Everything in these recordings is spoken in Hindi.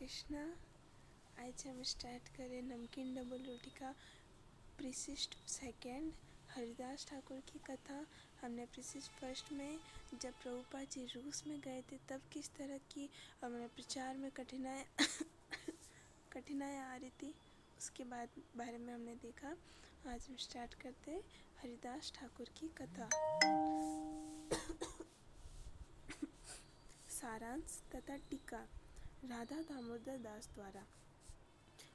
कृष्णा। आज हम स्टार्ट करें नमकीन डबल रोटी का परिशिष्ट सेकेंड हरिदास ठाकुर की कथा। हमने परिशिष्ट फर्स्ट में जब प्रभुपाद जी रूस में गए थे तब किस तरह की हमारे प्रचार में कठिनाई आ रही थी, उसके बारे में हमने देखा। आज हम स्टार्ट करते हैं हरिदास ठाकुर की कथा। सारांश तथा टीका राधा दामोदर दास द्वारा।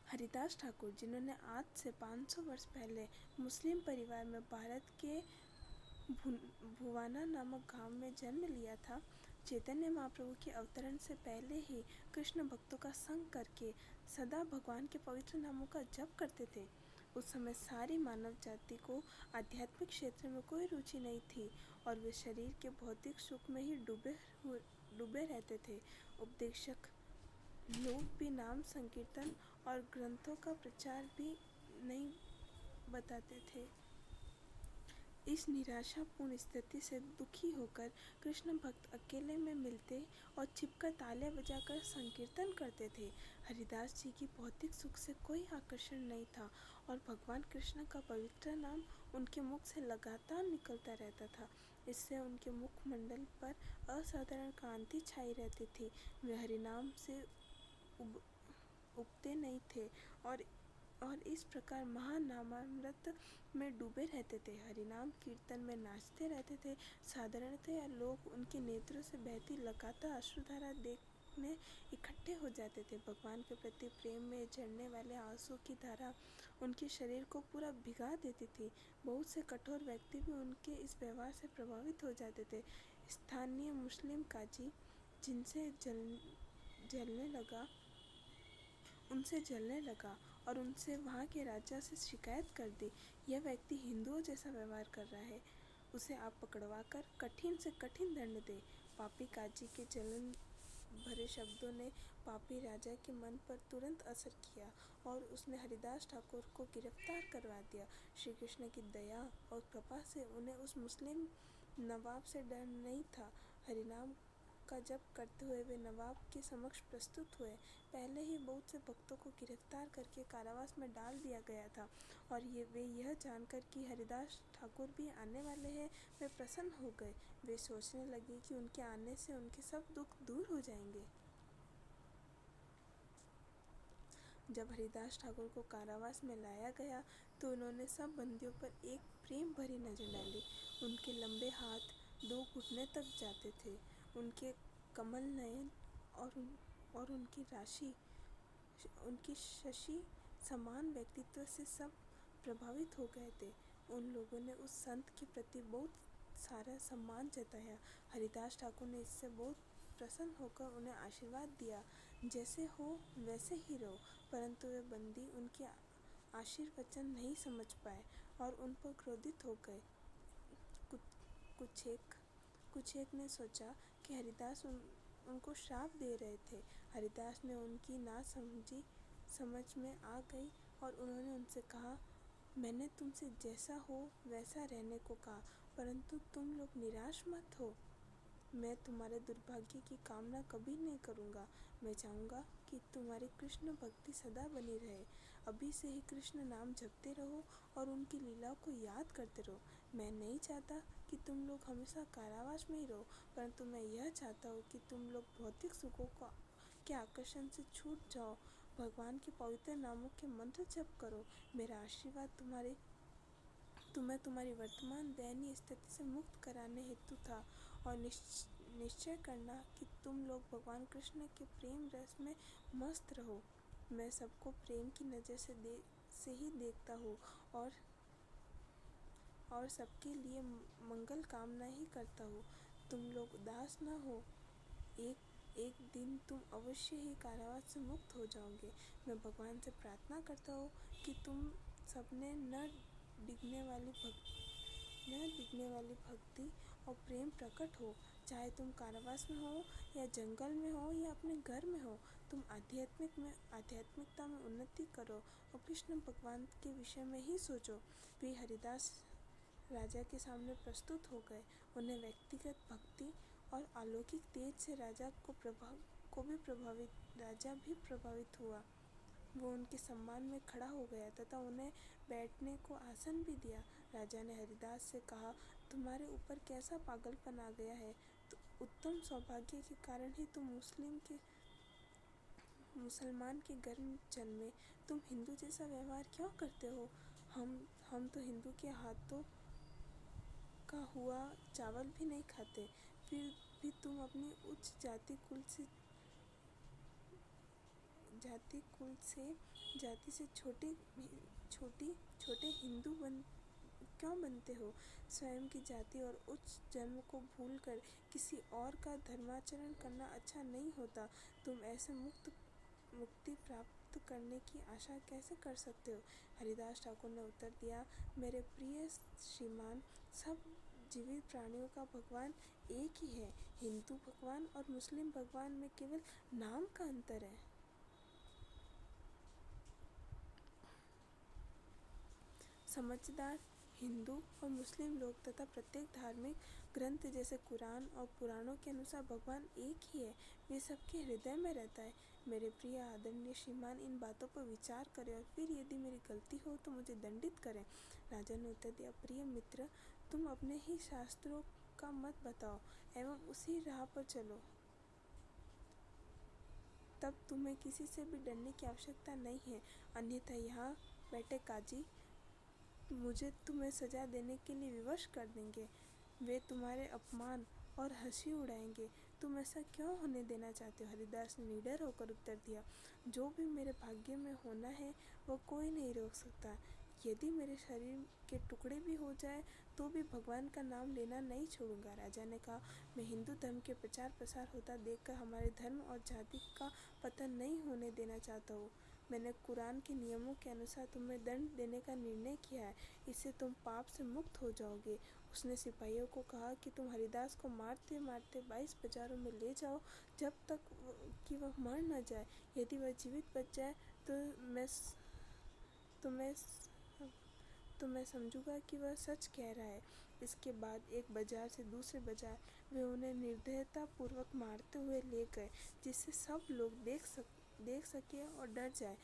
हरिदास ठाकुर, जिन्होंने आज से 500 वर्ष पहले मुस्लिम परिवार में भारत के भुवाना नामक गांव में जन्म लिया था, चैतन्य महाप्रभु के अवतरण से पहले ही कृष्ण भक्तों का संग करके सदा भगवान के पवित्र नामों का जप करते थे। उस समय सारी मानव जाति को आध्यात्मिक क्षेत्र में कोई रुचि नहीं थी और वे शरीर के भौतिक सुख में ही डूबे रहते थे। उपदेशक लोग भी नाम संकीर्तन और ग्रंथों का प्रचार भी नहीं बताते थे। इस निराशापूर्ण स्थिति से दुखी होकर कृष्ण भक्त अकेले में मिलते और छिपकर तालियां बजाकर संकीर्तन करते थे। हरिदास जी की भौतिक सुख से कोई आकर्षण नहीं था और भगवान कृष्ण का पवित्र नाम उनके मुख से लगातार निकलता रहता था। इससे उनके मुखमंडल पर असाधारण कांति छाई रहती थी। वे हरिनाम से उबते नहीं थे और इस प्रकार महानामामृत में डूबे रहते थे। हरिनाम कीर्तन में नाचते रहते थे। साधारणतया लोग उनके नेत्रों से बहती लगातार अश्रुधारा देखने इकट्ठे हो जाते थे। भगवान के प्रति प्रेम में झरने वाले आंसू की धारा उनके शरीर को पूरा भिगा देती थी। बहुत से कठोर व्यक्ति भी उनके इस व्यवहार से प्रभावित हो जाते थे। स्थानीय मुस्लिम काजी जिनसे जलने लगा और उनसे वहाँ के राजा से शिकायत कर दी। यह व्यक्ति हिंदुओं जैसा व्यवहार कर रहा है, उसे आप पकड़वा कर कठिन से कठिन दंड दे। पापी काजी के जलन भरे शब्दों ने पापी राजा के मन पर तुरंत असर किया और उसने हरिदास ठाकुर को गिरफ्तार करवा दिया। श्री कृष्ण की दया और कृपा से उन्हें उस मुस्लिम नवाब से डर नहीं था। हरिनाम का जप करते हुए वे नवाब के समक्ष प्रस्तुत हुए। पहले ही बहुत से भक्तों को गिरफ्तार करके कारावास में डाल दिया गया था और वे यह जानकर कि हरिदास ठाकुर भी आने वाले हैं, वे प्रसन्न हो गए। वे सोचने लगे कि उनके आने से उनके सब दुख दूर हो जाएंगे। जब हरिदास ठाकुर को कारावास में लाया गया तो उन्होंने सब बंदियों पर एक प्रेम भरी नजर डाली। उनके लंबे हाथ 2 घुटने तक जाते थे। उनके कमल नयन और उनकी शशि समान व्यक्तित्व से सब प्रभावित हो गए थे। उन लोगों ने उस संत के प्रति बहुत सारा सम्मान जताया। हरिदास ठाकुर ने इससे बहुत प्रसन्न होकर उन्हें आशीर्वाद दिया, जैसे हो वैसे ही रहो। परंतु वे बंदी उनके आशीर्वचन नहीं समझ पाए और उन पर क्रोधित हो गए। कुछ एक ने सोचा कि हरिदास उनको श्राप दे रहे थे। हरिदास ने उनकी नासमझी समझ में आ गई और उन्होंने उनसे कहा, मैंने तुमसे जैसा हो वैसा रहने को कहा, परंतु तुम लोग निराश मत हो। मैं तुम्हारे दुर्भाग्य की कामना कभी नहीं करूँगा। मैं चाहूँगा कि तुम्हारी कृष्ण भक्ति सदा बनी रहे। अभी से ही कृष्ण नाम जपते रहो और उनकी लीलाओं को याद करते रहो। मैं नहीं चाहता कि तुम लोग हमेशा कारावास में ही रहो, परंतु मैं यह चाहता हूँ कि तुम लोग भौतिक सुखों के आकर्षण से छूट जाओ। भगवान के पवित्र नामों के मंत्र जप करो। मेरा आशीर्वाद तुम्हें तुम्हारी वर्तमान दयनीय स्थिति से मुक्त कराने हेतु था और निश्चय करना कि तुम लोग भगवान कृष्ण के प्रेम रस में मस्त रहो। मैं सबको प्रेम की नज़र से ही देखता हूँ और सबके लिए मंगल कामना ही करता हूँ। तुम लोग उदास न हो, एक दिन तुम अवश्य ही कारावास से मुक्त हो जाओगे। मैं भगवान से प्रार्थना करता हूँ कि तुम सबने न डिगने वाली भक्ति और प्रेम प्रकट हो। चाहे तुम कारावास में हो या जंगल में हो या अपने घर में हो, तुम आध्यात्मिकता में उन्नति करो और कृष्ण भगवान के विषय में ही सोचो। वे हरिदास राजा के सामने प्रस्तुत हो गए। उन्हें व्यक्तिगत भक्ति और अलौकिक तेज से राजा भी प्रभावित हुआ। वो उनके सम्मान में खड़ा हो गया तथा उन्हें बैठने को आसन भी दिया। राजा ने हरिदास से कहा, तुम्हारे ऊपर कैसा पागलपन आ गया है। तो उत्तम सौभाग्य के कारण ही तुम मुसलमान के घर में जन्मे, तुम हिंदू जैसा व्यवहार क्यों करते हो। हम तो हिंदू के हाथों का हुआ चावल भी नहीं खाते, फिर भी तुम अपनी उच्च जाति से छोटे हिंदू क्यों बनते हो। स्वयं की जाति और उच्च जन्म को भूलकर किसी और का धर्माचरण करना अच्छा नहीं होता। तुम ऐसे मुक्ति प्राप्त करने की आशा कैसे कर सकते हो। हरिदास ठाकुर ने उत्तर दिया, मेरे प्रिय श्रीमान, सब जीवित प्राणियों का भगवान एक ही है। हिंदू भगवान और मुस्लिम भगवान में केवल नाम का अंतर है। समझदार हिंदू और मुस्लिम लोग तथा प्रत्येक धार्मिक ग्रंथ जैसे कुरान और पुराणों के अनुसार भगवान एक ही है। वे सबके हृदय में रहता है। मेरे प्रिय आदरणीय श्रीमान, इन बातों पर विचार करें और फिर यदि मेरी गलती हो तो मुझे दंडित करें। राजा ने उत्तर दिया, प्रिय मित्र, तुम अपने ही शास्त्रों का मत बताओ एवं उसी राह पर चलो, तब तुम्हें किसी से भी डरने की आवश्यकता नहीं है। अन्यथा यहाँ बैठे काजी मुझे तुम्हें सजा देने के लिए विवश कर देंगे। वे तुम्हारे अपमान और हंसी उड़ाएंगे। तुम ऐसा क्यों होने देना चाहते हो। हरिदास ने निडर होकर उत्तर दिया, जो भी मेरे भाग्य में होना है वो कोई नहीं रोक सकता। यदि मेरे शरीर के टुकड़े भी हो जाए तो भी भगवान का नाम लेना नहीं छोड़ूंगा। राजा ने कहा, मैं हिंदू धर्म के प्रचार प्रसार होता देखकर हमारे धर्म और जाति का पतन नहीं होने देना चाहता हूँ। मैंने कुरान के नियमों के अनुसार तुम्हें दंड देने का निर्णय किया है। इससे तुम पाप से मुक्त हो जाओगे। उसने सिपाहियों को कहा कि तुम हरिदास को मारते मारते 22 बाजारों में ले जाओ, जब तक कि वह मर न जाए। यदि वह जीवित बच जाए तो मैं समझूंगा कि वह सच कह रहा है। इसके बाद एक बाजार से दूसरे बाजार वे उन्हें निर्दयता पूर्वक मारते हुए ले गए, जिससे सब लोग देख सके और डर जाए।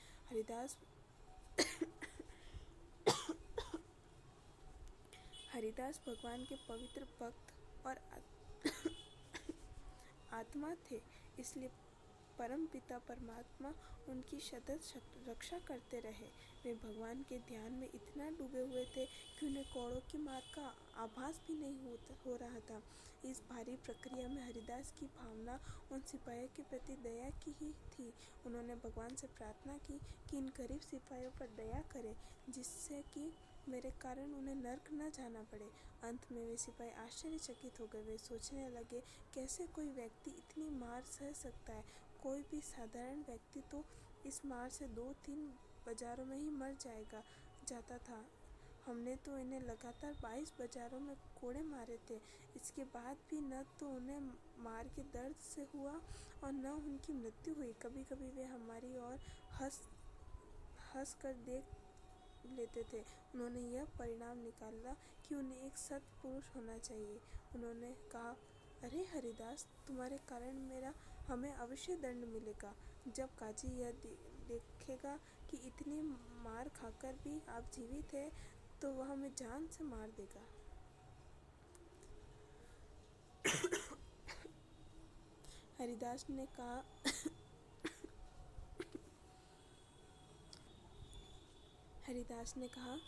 हरिदास भगवान के पवित्र भक्त और आत्मा थे, इसलिए परमपिता परमात्मा उनकी सतत रक्षा करते रहे। वे भगवान के ध्यान में इतना डूबे हुए थे कि उन्हें कौड़ों की मार का आभास भी नहीं हो रहा था। इस भारी प्रक्रिया में हरिदास की भावना उन सिपाहियों के प्रति दया की ही थी। उन्होंने भगवान से प्रार्थना की कि इन गरीब सिपाहियों पर दया करें, जिससे कि मेरे कारण उन्हें नर्क न जाना पड़े। अंत में वे सिपाही आश्चर्यचकित हो गए। वे सोचने लगे, कैसे कोई व्यक्ति इतनी मार सह सकता है। कोई भी साधारण व्यक्ति तो इस मार से 2-3 बाजारों में ही मर जाता था। हमने तो इन्हें लगातार 22 बाजारों में कोड़े मारे थे। इसके बाद भी न तो उन्हें मार के दर्द से हुआ और न उनकी मृत्यु हुई। कभी कभी वे हमारी ओर हंस कर देख लेते थे। उन्होंने यह परिणाम निकाला कि उन्हें एक सत्पुरुष होना चाहिए। उन्होंने कहा, अरे हरिदास, तुम्हारे कारण हमें अवश्य दंड मिलेगा। जब काजी यह देखेगा कि इतनी मार खाकर भी आप जीवित हैं, तो वह हमें जान से मार देगा। हरिदास ने कहा,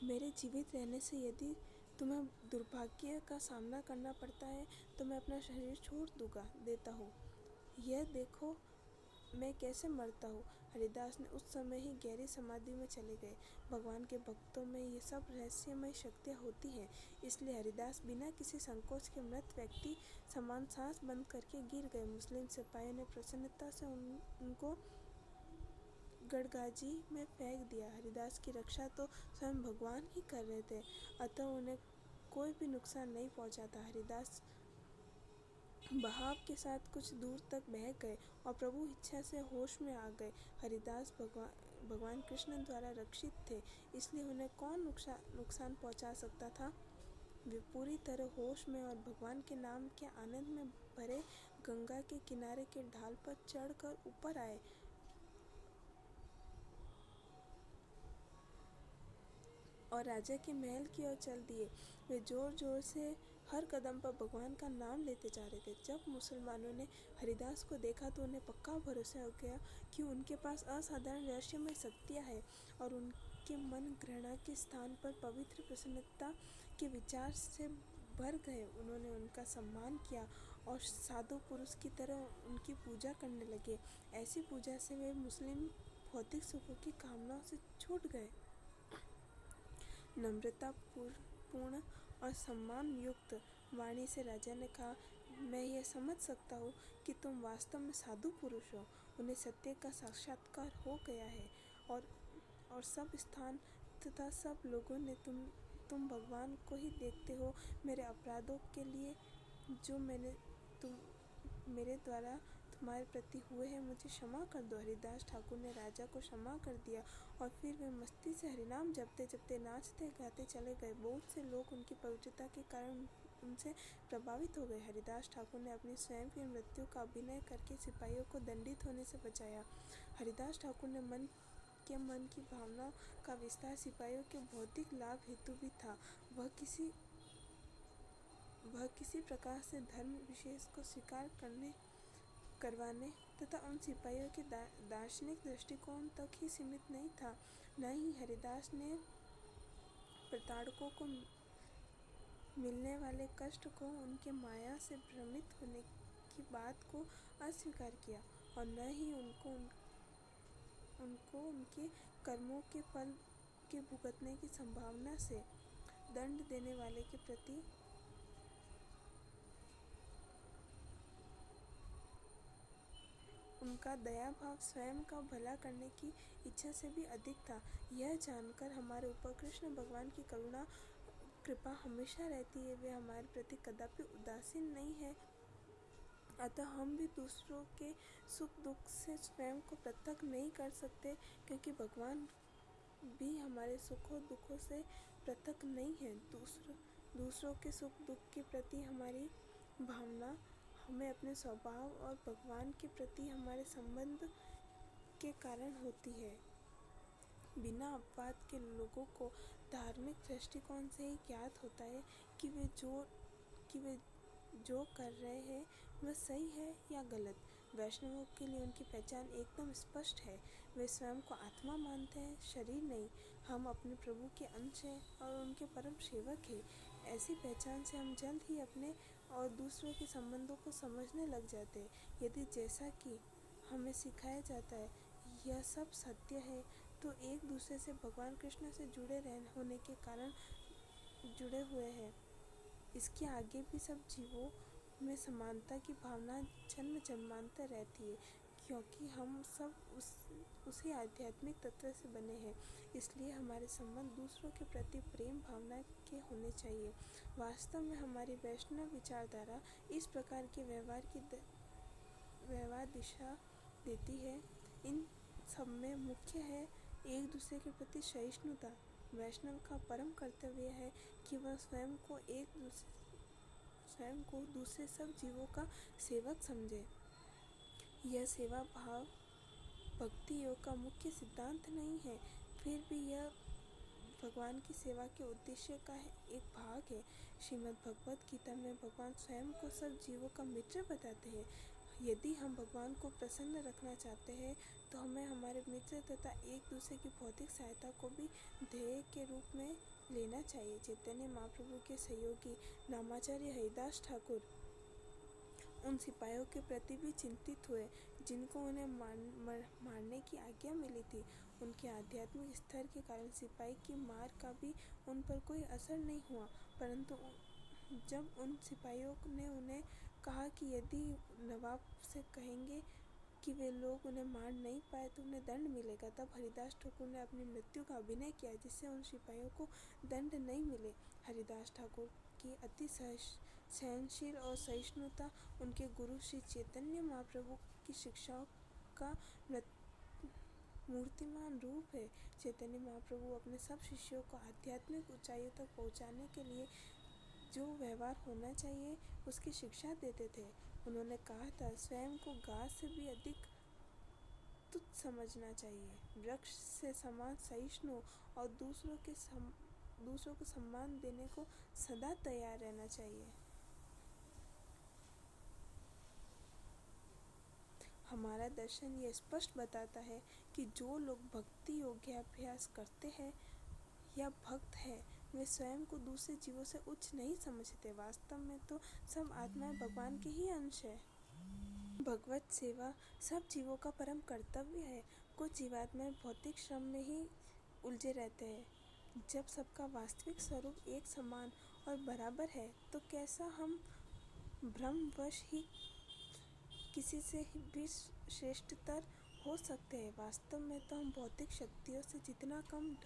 मेरे जीवित रहने से यदि तुम्हें दुर्भाग्य का सामना करना पड़ता है तो मैं अपना शरीर छोड़ देता हूँ। यह देखो मैं कैसे मरता हूँ। हरिदास ने उस समय ही गहरी समाधि में चले गए। भगवान के भक्तों में ये सब रहस्यमय शक्तियाँ होती हैं, इसलिए हरिदास बिना किसी संकोच के मृत व्यक्ति समान सांस बंद करके गिर गए। मुस्लिम सिपाहियों ने प्रसन्नता से उनको गड़गाजी में फेंक दिया। हरिदास की रक्षा तो स्वयं भगवान ही कर रहे थे, अतः उन्हें कोई भी नुकसान नहीं पहुंचा था। हरिदास बहाव के साथ कुछ दूर तक बह गए और प्रभु इच्छा से होश में आ गए। हरिदास भगवान कृष्ण द्वारा रक्षित थे, इसलिए उन्हें कौन नुकसान पहुंचा सकता था। वे पूरी तरह होश में और भगवान के नाम के आनंद में भरे गंगा के किनारे के ढाल पर चढ़कर ऊपर आए और राजा के महल की ओर चल दिए। वे जोर जोर से हर कदम पर भगवान का नाम लेते जा रहे थे। जब मुसलमानों ने हरिदास को देखा तो उन्हें पक्का भरोसा हो गया कि उनके पास असाधारण रहस्यमय शक्तियाँ हैं और उनके मन घृणा के स्थान पर पवित्र प्रसन्नता के विचार से भर गए। उन्होंने उनका सम्मान किया और साधु पुरुष की तरह उनकी पूजा करने लगे। ऐसी पूजा से वे मुस्लिम भौतिक सुखों की कामनाओं से छूट गए। नम्रता पूर्ण और सम्मान युक्त वाणी से राजा ने कहा, मैं यह समझ सकता हूँ कि तुम वास्तव में साधु पुरुष हो। उन्हें सत्य का साक्षात्कार हो गया है और सब स्थान तथा सब लोगों ने तुम भगवान को ही देखते हो। मेरे अपराधों के लिए जो मेरे द्वारा तुम्हारे प्रति हुए हैं, मुझे क्षमा कर दो। हरिदास ठाकुर ने राजा को क्षमा कर दिया और फिर वे मस्ती से हरिनाम जपते जपते नाचते गाते चले गए। बहुत से लोग उनकी पवित्रता के कारण उनसे प्रभावित हो गए। हरिदास ठाकुर ने अपनी स्वयं की मृत्यु का अभिनय करके सिपाहियों को दंडित होने से बचाया। हरिदास ठाकुर ने मन की भावना का विस्तार सिपाहियों के भौतिक लाभ हेतु भी था। वह किसी प्रकार से धर्म विशेष को स्वीकार करवाने तथा उन सिपाहियों के दार्शनिक दृष्टिकोण तक ही सीमित नहीं था। न ही हरिदास ने प्रताड़कों को मिलने वाले कष्ट को, उनके माया से भ्रमित होने की बात को अस्वीकार किया और न ही उनको उनके कर्मों के फल के भुगतने की संभावना से दंड देने वाले के प्रति उनका दया भाव स्वयं का भला करने की इच्छा से भी अधिक था। यह जानकर हमारे ऊपर कृष्ण भगवान की कृपा हमेशा रहती है। वे हमारे प्रति कदापि उदासीन नहीं है। अतः हम भी दूसरों के सुख दुख से स्वयं को पृथक नहीं कर सकते, क्योंकि भगवान भी हमारे सुखों दुखों से पृथक नहीं है। दूसरों के सुख दुख के प्रति हमारी भावना हमें अपने स्वभाव और भगवान के प्रति हमारे संबंध के कारण होती है। बिना अपवाद के लोगों को धार्मिक दृष्टिकोण से ही ज्ञात होता है कि वे जो कर रहे हैं वह सही है या गलत। वैष्णवों के लिए उनकी पहचान एकदम स्पष्ट है। वे स्वयं को आत्मा मानते हैं, शरीर नहीं। हम अपने प्रभु के अंश हैं और उनके परम सेवक हैं। ऐसी पहचान से हम जल्द ही अपने और दूसरों के संबंधों को समझने लग जाते हैं। यदि जैसा कि हमें सिखाया जाता है यह सब सत्य है, तो एक दूसरे से भगवान कृष्ण से जुड़े होने के कारण जुड़े हुए हैं। इसके आगे भी सब जीवों में समानता की भावना जन्म जन्मांतर रहती है, क्योंकि हम सब उसी आध्यात्मिक तत्व से बने हैं। इसलिए हमारे संबंध दूसरों के प्रति प्रेम भावना के होने चाहिए। वास्तव में हमारी वैष्णव विचारधारा इस प्रकार के व्यवहार दिशा देती है। इन सब में मुख्य है एक दूसरे के प्रति सहिष्णुता। वैष्णव का परम कर्तव्य है कि वह स्वयं को दूसरे सब जीवों का सेवक समझे। यह सेवा भाव भक्ति योग का मुख्य सिद्धांत नहीं है, फिर भी यह भगवान की सेवा के उद्देश्य का एक भाग है। श्रीमद् भगवद गीता में भगवान स्वयं को सब जीवों का मित्र बताते हैं। यदि हम भगवान को प्रसन्न रखना चाहते हैं तो हमें हमारे मित्र तथा एक दूसरे की भौतिक सहायता को भी ध्येय के रूप में लेना चाहिए। चैतन्य महाप्रभु के सहयोगी नामाचार्य हरिदास ठाकुर उन सिपाहियों के प्रति भी चिंतित हुए जिनको उन्हें मारने की आज्ञा मिली थी। उनके आध्यात्मिक स्तर के कारण सिपाही की मार का भी उन पर कोई असर नहीं हुआ, परंतु जब उन सिपाहियों ने उन्हें कहा कि यदि नवाब से कहेंगे कि वे लोग उन्हें मार नहीं पाए तो उन्हें दंड मिलेगा, तब हरिदास ठाकुर ने अपनी मृत्यु का अभिनय किया जिससे उन सिपाहियों को दंड नहीं मिले। हरिदास ठाकुर की अति सहनशील और सहिष्णुता उनके गुरु श्री चैतन्य महाप्रभु की शिक्षाओं का मूर्तिमान रूप है। चैतन्य महाप्रभु अपने सब शिष्यों को आध्यात्मिक ऊंचाइयों तक पहुंचाने के लिए जो व्यवहार होना चाहिए उसकी शिक्षा देते थे। उन्होंने कहा था, स्वयं को गाय से भी अधिक तुच्छ समझना चाहिए, वृक्ष से समान सहिष्णु और दूसरों को सम्मान देने को सदा तैयार रहना चाहिए। हमारा दर्शन ये स्पष्ट बताता है कि जो लोग भक्ति योगाभ्यास करते हैं या भक्त हैं, वे स्वयं को दूसरे जीवों से उच्च नहीं समझते। वास्तव में तो सब आत्माएं भगवान के ही अंश है। भगवत सेवा सब जीवों का परम कर्तव्य है। कुछ जीवात्माएं भौतिक श्रम में ही उलझे रहते हैं। जब सबका वास्तविक स्वरूप एक समान और बराबर है तो कैसा हम भ्रमवश ही किसी से भी श्रेष्ठतर हो सकते हैं। वास्तव में तो हम भौतिक शक्तियों से जितना कम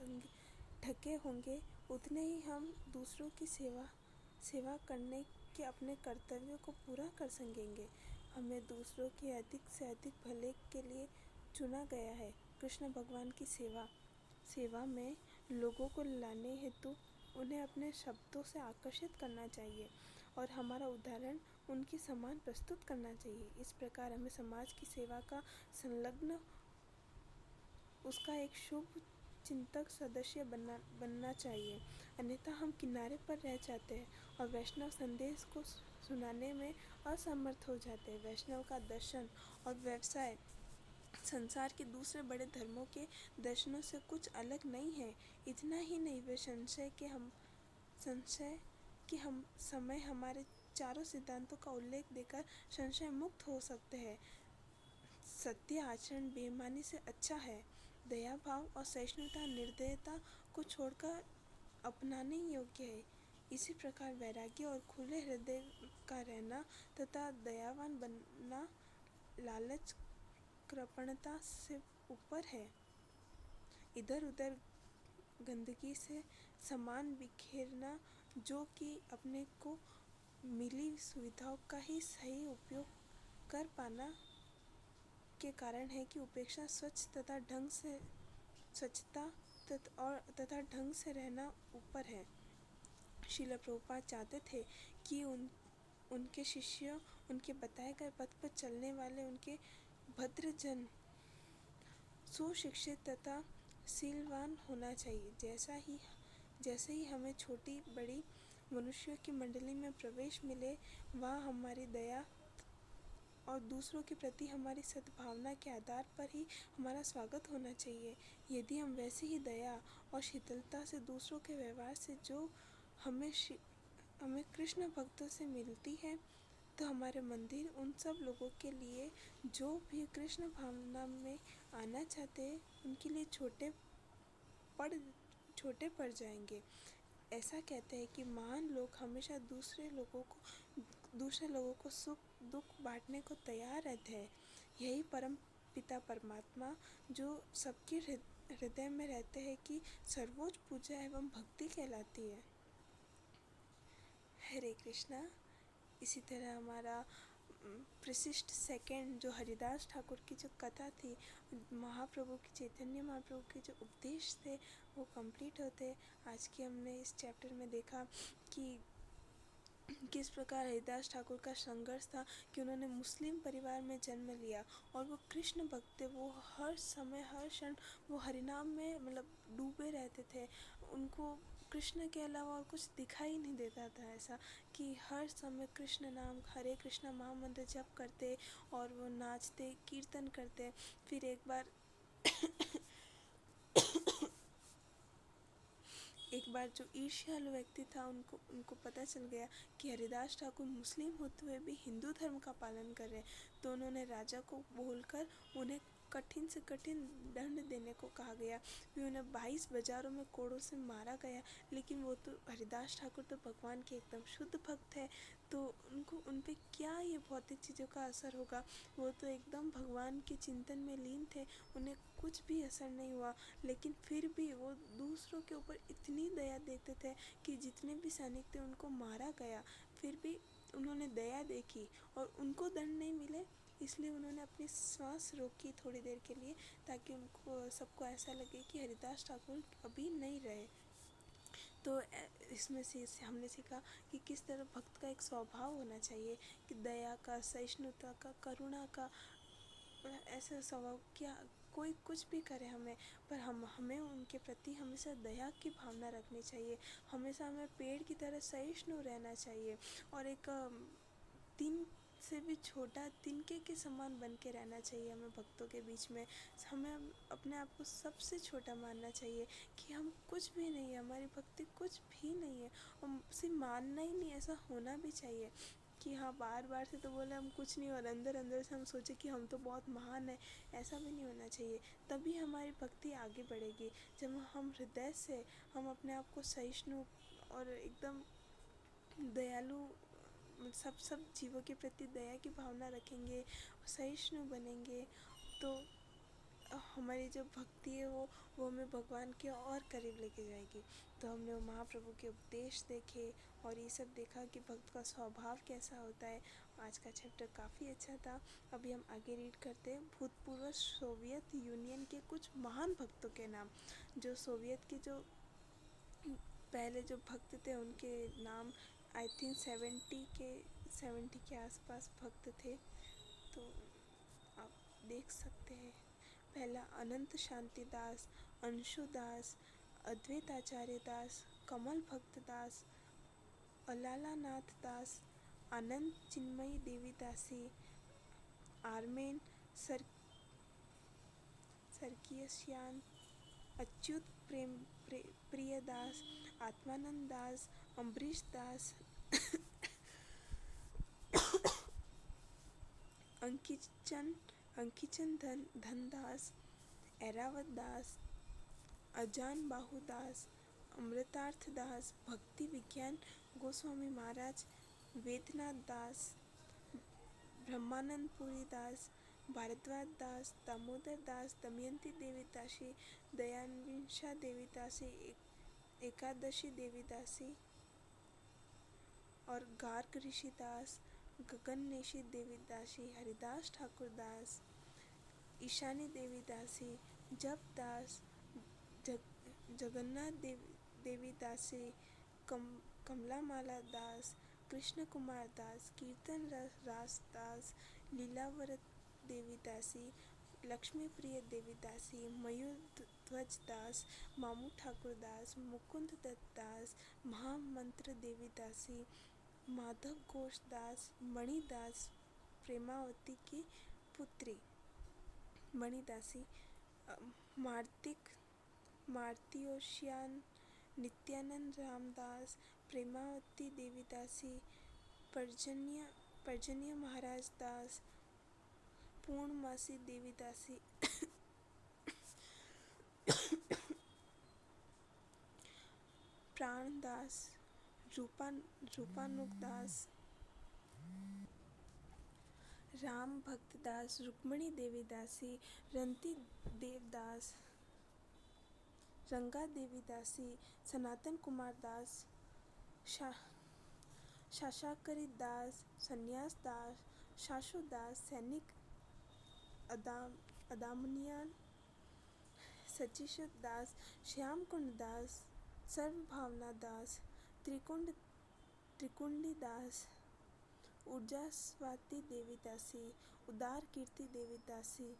ढके होंगे उतने ही हम दूसरों की सेवा करने के अपने कर्तव्यों को पूरा कर सकेंगे। हमें दूसरों के अधिक से अधिक भले के लिए चुना गया है। कृष्ण भगवान की सेवा में लोगों को लाने हेतु उन्हें अपने शब्दों से आकर्षित करना चाहिए और हमारा उदाहरण उनके समान प्रस्तुत करना चाहिए। इस प्रकार हमें समाज की सेवा का संलग्न उसका एक शुभ चिंतक सदस्य बनना चाहिए, अन्यथा हम किनारे पर रह जाते हैं और वैष्णव संदेश को सुनाने में असमर्थ हो जाते हैं। वैष्णव का दर्शन और व्यवसाय संसार के दूसरे बड़े धर्मों के दर्शनों से कुछ अलग नहीं है। इतना ही नहीं, वे संशय कि हम समय हमारे चारों सिद्धांतों का उल्लेख देकर संशय मुक्त हो सकते हैं। सत्य आचरण बेईमानी से अच्छा है। दया भाव और सहिष्णुता निर्दयता को छोड़कर अपनाने योग्य है। इसी प्रकार वैराग्य और खुले हृदय का रहना तथा दयावान बनना लालच कृपणता से ऊपर है। इधर उधर गंदगी से सामान बिखेरना, जो कि अपने को मिली सुविधाओं का ही सही उपयोग कर पाना के कारण है कि उपेक्षा स्वच्छता तथा ढंग से रहना ऊपर है। श्रील प्रभुपाद चाहते थे कि उनके शिष्य उनके बताए गए पथ पर चलने वाले उनके भद्रजन सुशिक्षित तथा शीलवान होना चाहिए। जैसे ही हमें छोटी बड़ी मनुष्यों की मंडली में प्रवेश मिले, वहाँ हमारी दया और दूसरों के प्रति हमारी सद्भावना के आधार पर ही हमारा स्वागत होना चाहिए। यदि हम वैसे ही दया और शीतलता से दूसरों के व्यवहार से जो हमें कृष्ण भक्तों से मिलती है, तो हमारे मंदिर उन सब लोगों के लिए जो भी कृष्ण भावना में आना चाहते हैं उनके लिए छोटे पड़ जाएंगे। ऐसा कहते हैं कि महान लोग हमेशा दूसरे लोगों को सुख दुख बांटने को तैयार रहते हैं। यही परम पिता परमात्मा जो सबके हृदय में रहते हैं की सर्वोच्च पूजा एवं भक्ति कहलाती है। हरे कृष्णा। इसी तरह हमारा प्रशिष्ट सेकंड जो हरिदास ठाकुर की जो कथा थी, महाप्रभु की चैतन्य महाप्रभु के जो उपदेश थे वो कंप्लीट होते। आज की हमने इस चैप्टर में देखा कि किस प्रकार हरिदास ठाकुर का संघर्ष था कि उन्होंने मुस्लिम परिवार में जन्म लिया और वो कृष्ण भक्त थे। वो हर समय हर क्षण वो हरिनाम में मतलब डूबे रहते थे। उनको कृष्ण के अलावा और कुछ दिखाई नहीं देता था। ऐसा कि हर समय कृष्ण नाम हरे कृष्ण महामंत्र जप करते और वो नाचते कीर्तन करते। फिर एक बार जो ईर्ष्यालु व्यक्ति था उनको पता चल गया कि हरिदास ठाकुर मुस्लिम होते हुए भी हिंदू धर्म का पालन कर रहे हैं, तो उन्होंने राजा को बोलकर उन्हें कठिन से कठिन दंड देने को कहा गया। फिर उन्हें 22 बाजारों में कोड़ों से मारा गया। लेकिन वो तो हरिदास ठाकुर तो भगवान के एकदम शुद्ध भक्त है, तो उन पे क्या ये भौतिक चीज़ों का असर होगा। वो तो एकदम भगवान के चिंतन में लीन थे, उन्हें कुछ भी असर नहीं हुआ। लेकिन फिर भी वो दूसरों के ऊपर इतनी दया देते थे कि जितने भी सैनिक थे उनको मारा गया, फिर भी उन्होंने दया देखी और उनको दंड नहीं मिले। इसलिए उन्होंने अपनी सांस रोकी थोड़ी देर के लिए, ताकि उनको सबको ऐसा लगे कि हरिदास ठाकुर अभी नहीं रहे। तो इसमें से हमने सीखा कि किस तरह भक्त का एक स्वभाव होना चाहिए कि दया का, सहिष्णुता का, करुणा का, ऐसा स्वभाव क्या कोई कुछ भी करे हमें, पर हमें उनके प्रति हमेशा दया की भावना रखनी चाहिए। हमेशा हमें पेड़ की तरह सहिष्णु रहना चाहिए और एक दिन से भी छोटा तिनके के समान बन के रहना चाहिए हमें भक्तों के बीच में। हमें अपने आप को सबसे छोटा मानना चाहिए कि हम कुछ भी नहीं है, हमारी भक्ति कुछ भी नहीं है। हम सिर्फ मानना ही नहीं, ऐसा होना भी चाहिए कि हाँ बार बार से तो बोले हम कुछ नहीं और अंदर अंदर से हम सोचे कि हम तो बहुत महान है, ऐसा भी नहीं होना चाहिए। तभी हमारी भक्ति आगे बढ़ेगी जब हम हृदय से हम अपने आप को सहिष्णु और एकदम दयालु, सब जीवों के प्रति दया की भावना रखेंगे, सहिष्णु बनेंगे, तो हमारी जो भक्ति है वो हमें भगवान के और करीब लेके जाएगी। तो हमने वो महाप्रभु के उपदेश देखे और ये सब देखा कि भक्त का स्वभाव कैसा होता है। आज का चैप्टर काफ़ी अच्छा था। अभी हम आगे रीड करते हैं भूतपूर्व सोवियत यूनियन के कुछ महान भक्तों के नाम। जो सोवियत के जो पहले जो भक्त थे उनके नाम आई थिंक 70 के आसपास भक्त थे, तो आप देख सकते हैं। पहला अनंत शांति दास, अंशु दास, अद्वैत आचार्य दास, कमल भक्त दास, अलाला नाथ दास, आनंद चिन्मयी देवी दासी, आर्मेन सरकियसियान, अच्युत प्रिय दास, आत्मानंद दास, अम्बरीश दास, अंकिचन धनदास, एरावत दास, अजान बाहु दास, अमृतार्थ दास, भक्ति विज्ञान गोस्वामी महाराज, वेदनाथ दास, ब्रह्मानंद पुरी दास, भारद्वाज दास, दामोदर दास, दमयंती देवी दासी, दयान्विंशा देवी दासी, एकादशी देवी दासी और गार्ग ऋषि दास, गगननेशी देवी दासी, हरिदास ठाकुर दास, ईशानी देवी दासी, जप दास, जगन्नाथ देवी दासी, कमला माला दास, कृष्ण कुमार दास, कीर्तन रास दास, लीलावरत देवी दासी, लक्ष्मी प्रिय देवी दासी, मयूर ध्वज दास, मामू ठाकुर दास, मुकुंद दत्त दास, महामंत्र देवी दासी, माधव घोष दास, मणिदास, प्रेमावती की पुत्री मणिदासी, मार्तियोशियान, नित्यानंद रामदास, प्रेमावती देवी दासी, पर्जन्य महाराज दास, पूर्णमासी देवी दासी, प्राणदास, रूपानुग दास, राम भक्त दास, रुक्मणी देवी दासी, रंती देवदास, रंगा देवी दासी, सनातन कुमार दास, शाशाकरी दास, संन्यास दास, शाशु दास, सैनिक अदामनियान, सचिशुद दास, श्याम कुंड दास, सर्वभावना दास, त्रिकुंडी दास, ऊर्जास्वाती देवी दासी, उदार कीर्ति देवी दासी,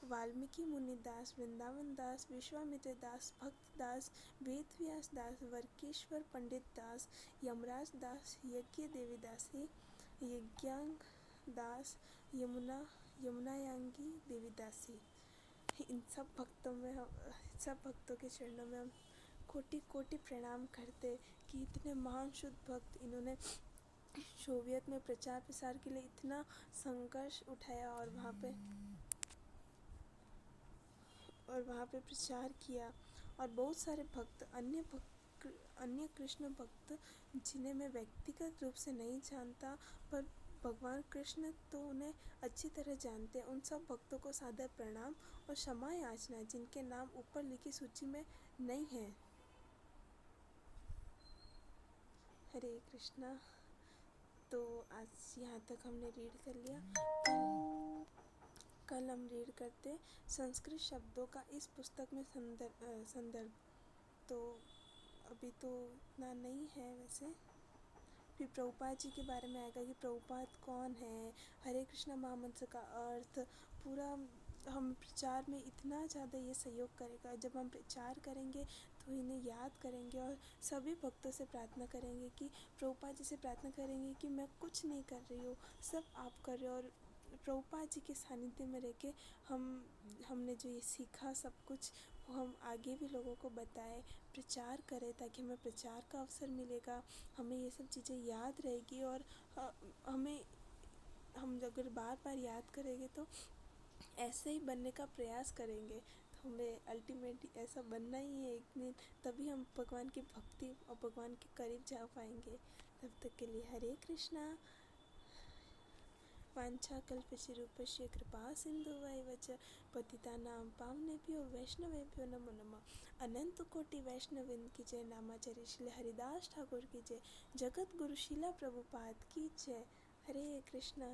वाल्मीकि मुनि दास, वृंदावन दास, विश्वामित्र दास, भक्त दास, वेद व्यास दास, वर्केश्वर पंडित दास, यमराज दास, यज्ञ देवी दासी, यज्ञांग दास, यमुनायांगी देवी दासी। इन सब भक्तों के चरणों में हम कोटि कोटि प्रणाम करते कि इतने महान शुद्ध भक्त, इन्होंने सोवियत में प्रचार प्रसार के लिए इतना संघर्ष उठाया और वहाँ पे प्रचार किया। और बहुत सारे भक्त अन्य कृष्ण भक्त जिन्हें मैं व्यक्तिगत रूप से नहीं जानता, पर भगवान कृष्ण तो उन्हें अच्छी तरह जानते हैं। उन सब भक्तों को सादर प्रणाम और क्षमा याचना जिनके नाम ऊपर लिखी सूची में नहीं है। हरे कृष्णा। तो आज यहाँ तक हमने रीड कर लिया। कल हम रीड करते संस्कृत शब्दों का इस पुस्तक में संदर्भ। तो अभी तो इतना नहीं है वैसे। फिर प्रभुपाद जी के बारे में आएगा कि प्रभुपाद कौन है, हरे कृष्णा महामंत्र का अर्थ पूरा। हम प्रचार में इतना ज़्यादा ये सहयोग करेगा। जब हम प्रचार करेंगे तो इन्हें याद करेंगे और सभी भक्तों से प्रार्थना करेंगे कि प्रभुपाद जी से प्रार्थना करेंगे कि मैं कुछ नहीं कर रही हूँ, सब आप कर रहे हो। और प्रभुपाद जी के सानिध्य में रह के हमने जो ये सीखा सब कुछ वो हम आगे भी लोगों को बताएं, प्रचार करें, ताकि हमें प्रचार का अवसर मिलेगा, हमें ये सब चीज़ें याद रहेगी। और हम अगर बार बार याद करेंगे तो ऐसे ही बनने का प्रयास करेंगे। तो हमें अल्टीमेटली ऐसा बनना ही है एक दिन, तभी हम भगवान की भक्ति और भगवान के करीब जा पाएंगे। तब तक के लिए हरे कृष्णा। वाञ्छाकल्पतरुभ्यश्च कृपा सिन्धुभ्येव च पतितानां पावनेभ्यो वैष्णवेभ्यो नमो नमः। अनंत कोटि वैष्णववृंद की जय। नामाचार्य श्री हरिदास ठाकुर की जय। जगत गुरु शिला प्रभुपाद की जय। हरे कृष्णा।